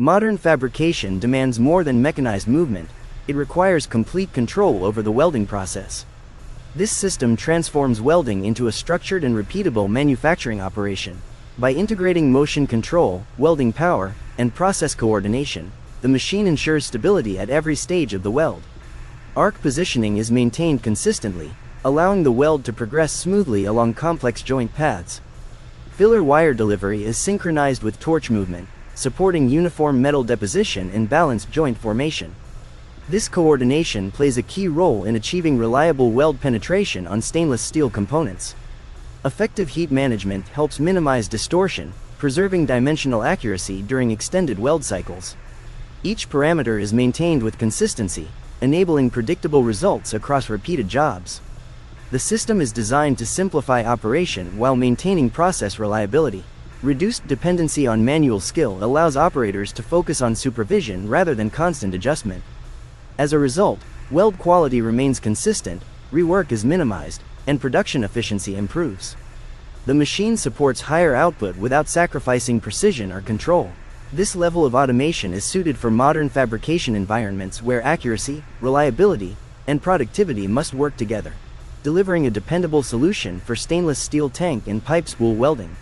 Modern fabrication demands more than mechanized movement, it requires complete control over the welding process. This system transforms welding into a structured and repeatable manufacturing operation. By integrating motion control, welding power, and process coordination, the machine ensures stability at every stage of the weld. Arc positioning is maintained consistently, allowing the weld to progress smoothly along complex joint paths. Filler wire delivery is synchronized with torch movement, supporting uniform metal deposition and balanced joint formation. This coordination plays a key role in achieving reliable weld penetration on stainless steel components. Effective heat management helps minimize distortion, preserving dimensional accuracy during extended weld cycles. Each parameter is maintained with consistency, enabling predictable results across repeated jobs. The system is designed to simplify operation while maintaining process reliability. Reduced dependency on manual skill allows operators to focus on supervision rather than constant adjustment. As a result, weld quality remains consistent, rework is minimized, and production efficiency improves. The machine supports higher output without sacrificing precision or control. This level of automation is suited for modern fabrication environments where accuracy, reliability, and productivity must work together, delivering a dependable solution for stainless steel tank and pipe spool welding.